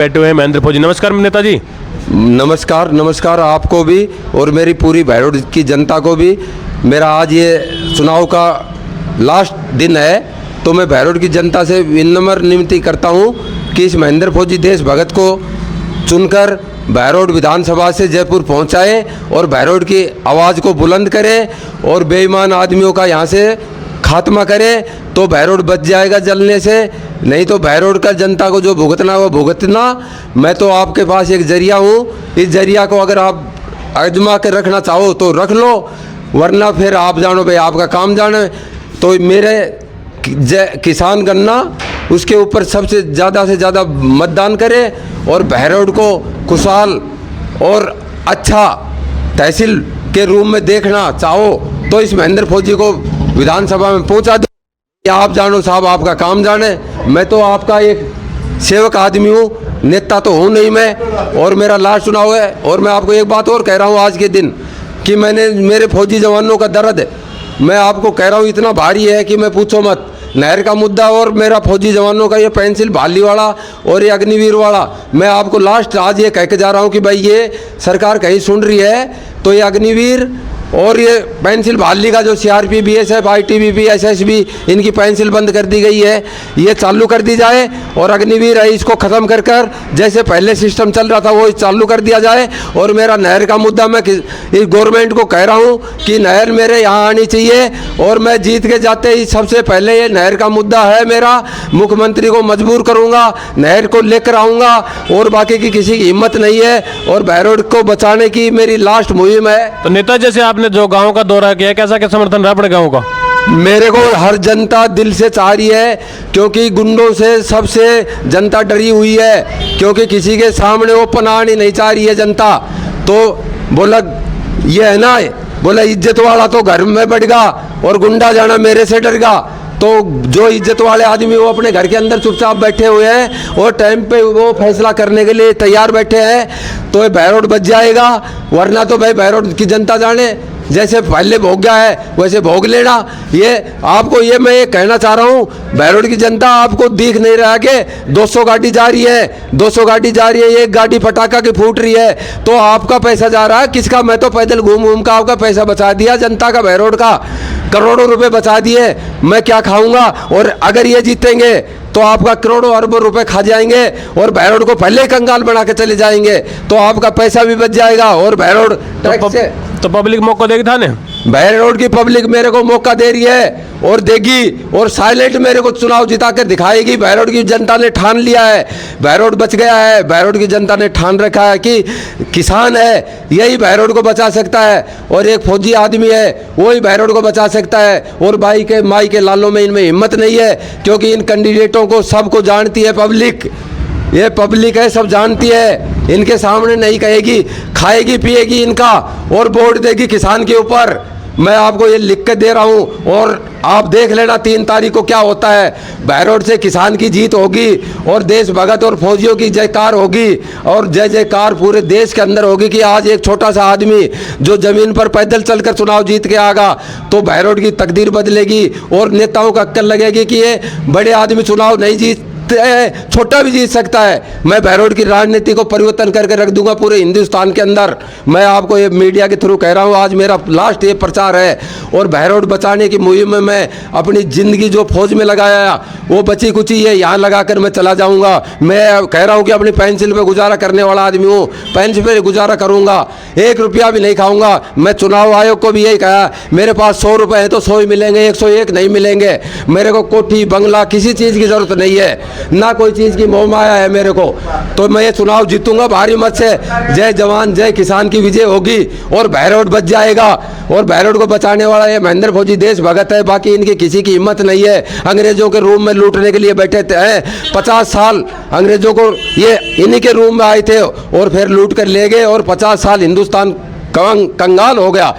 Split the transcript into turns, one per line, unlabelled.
बैठे हुए हैं महेंद्र फौजी। नमस्कार नेताजी।
नमस्कार। नमस्कार आपको भी और मेरी पूरी भैरोड की जनता को भी। मेरा आज ये चुनाव का लास्ट दिन है, तो मैं भैरोड की जनता से विनम्र विनती करता हूँ कि इस महेंद्र फौजी देश भगत को चुनकर भैरोड विधानसभा से जयपुर पहुँचाएँ और भैरोड की आवाज़ को बुलंद करें और बेईमान आदमियों का यहाँ से खात्मा करें, तो भैरोड बच जाएगा जलने से। नहीं तो भैरोड का जनता को जो भुगतना वो भुगतना। मैं तो आपके पास एक जरिया हूँ, इस जरिया को अगर आप आजमा के रखना चाहो तो रख लो, वरना फिर आप जानो भाई, आपका काम जाने। तो मेरे किसान गन्ना उसके ऊपर सबसे ज़्यादा से ज़्यादा मतदान करें और भैरोड को खुशहाल और अच्छा तहसील के रूप में देखना चाहो तो इस महेंद्र फौजी को विधानसभा में पहुंचा दो। आप जानो साहब, आपका काम जाने। मैं तो आपका एक सेवक आदमी हूँ, नेता तो हूँ नहीं मैं, और मेरा लास्ट चुनाव है। और मैं आपको एक बात और कह रहा हूँ आज के दिन कि मैंने मेरे फौजी जवानों का दर्द है, मैं आपको कह रहा हूँ इतना भारी है कि मैं पूछो मत। नहर का मुद्दा और मेरा फौजी जवानों का ये पेंसिल भाली वाला और ये अग्निवीर वाला, मैं आपको लास्ट आज ये कह के जा रहा हूँ कि भाई ये सरकार कहीं सुन रही है तो ये अग्निवीर और ये पेंसिल भाली का जो CRP BSF ITBP SSB इनकी पेंसिल बंद कर दी गई है, ये चालू कर दी जाए और अग्निवीर है इसको ख़त्म कर जैसे पहले सिस्टम चल रहा था वो चालू कर दिया जाए। और मेरा नहर का मुद्दा, मैं इस गवर्नमेंट को कह रहा हूँ कि नहर मेरे यहाँ आनी चाहिए और मैं जीत के जाते ही सबसे पहले ये नहर का मुद्दा है मेरा, मुख्यमंत्री को मजबूर करूँगा, नहर को लेकर आऊँगा और बाकी की किसी की हिम्मत नहीं है। और भैरोड को बचाने की मेरी लास्ट मुहिम है।
तो नेता जैसे आपने जो गांव का दौरा किया, कैसा क्या समर्थन रहा अपने गांव का?
मेरे को हर जनता दिल से चाह रही है, क्योंकि गुंडों से सबसे जनता डरी हुई है, क्योंकि किसी के सामने वो पनाह नहीं चाह रही है जनता। तो बोला ये है ना, बोला इज्जत वाला तो घर में बढ़ेगा और गुंडा जाना मेरे से डरेगा। तो जो इज्जत वाले आदमी वो अपने घर के अंदर चुपचाप बैठे हुए हैं और टाइम पे वो फैसला करने के लिए तैयार बैठे हैं, तो ये भैरोड बच जाएगा। वरना तो भाई भैरोड की जनता जाने, जैसे पहले भोग गया है वैसे भोग लेना। ये आपको ये मैं ये कहना चाह रहा हूँ, भैरोड की जनता आपको दिख नहीं रहा कि 200 गाड़ी जा रही है, 200 गाड़ी जा रही है, एक गाड़ी पटाखा की फूट रही है, तो आपका पैसा जा रहा है किसका? मैं तो पैदल घूम घूम का आपका पैसा बचा दिया जनता का, भैरोड का करोड़ों रुपए बचा दिए। मैं क्या खाऊंगा? और अगर ये जीतेंगे तो आपका करोड़ों अरबों रुपए खा जाएंगे और भैरोड को पहले ही कंगाल बना के चले जाएंगे, तो आपका पैसा भी बच जाएगा। और भैरोड
तो पब्लिक मौका देगी था ने?
भैरोड की पब्लिक मेरे को मौका दे रही है और देगी, और साइलेंट मेरे को चुनाव जिता कर दिखाएगी। भैरोड की जनता ने ठान लिया है, भैरोड बच गया है। भैरोड की जनता ने ठान रखा है कि किसान है यही भैरोड को बचा सकता है, और एक फौजी आदमी है वही भैरोड को बचा सकता है। और भाई के माई के लालों में इनमें हिम्मत नहीं है, क्योंकि इन कैंडिडेटों को सबको जानती है पब्लिक, ये पब्लिक है सब जानती है। इनके सामने नहीं कहेगी, खाएगी पिएगी इनका और वोट देगी किसान के ऊपर। मैं आपको ये लिख के दे रहा हूँ और आप देख लेना 3 तारीख को क्या होता है। भैरोड से किसान की जीत होगी और देश भगत और फौजियों की जयकार होगी और जय जयकार पूरे देश के अंदर होगी कि आज एक छोटा सा आदमी जो ज़मीन पर पैदल चलकर चुनाव जीत के आएगा, तो भैरोड की तकदीर बदलेगी और नेताओं का अक्ल लगेगी कि ये बड़े आदमी चुनाव नहीं जीत, छोटा भी जीत सकता है। मैं भैरोड की राजनीति को परिवर्तन करके रख दूंगा पूरे हिंदुस्तान के अंदर। मैं आपको ये मीडिया के थ्रू कह रहा हूँ, आज मेरा लास्ट ये प्रचार है और भैरोड बचाने की मुहिम में मैं अपनी ज़िंदगी जो फौज में लगाया वो बची कुची है यहाँ लगाकर मैं चला जाऊँगा। मैं कह रहा हूँ कि अपनी पेंसिल पे गुजारा करने वाला आदमी हूँ, पेंसिल पे गुजारा करूँगा, 1 रुपया भी नहीं खाऊँगा। मैं चुनाव आयोग को भी यही कहा, मेरे पास 100 रुपये हैं तो 100 ही मिलेंगे, 101 नहीं मिलेंगे। मेरे को कोठी बंगला किसी चीज़ की ज़रूरत नहीं है, ना कोई चीज़ की मोह माया है मेरे को। तो मैं ये चुनाव जीतूंगा भारी मत से। जय जवान जय किसान की विजय होगी और भैरोड बच जाएगा। और भैरोड को बचाने वाला ये महेंद्र फौजी देश भगत है, बाकी इनकी किसी की हिम्मत नहीं है। अंग्रेजों के रूम में लूटने के लिए बैठे हैं 50 साल, अंग्रेजों को ये इन्हीं के रूम में आए थे और फिर लूट कर ले गए और 50 साल हिंदुस्तान कंगाल हो गया।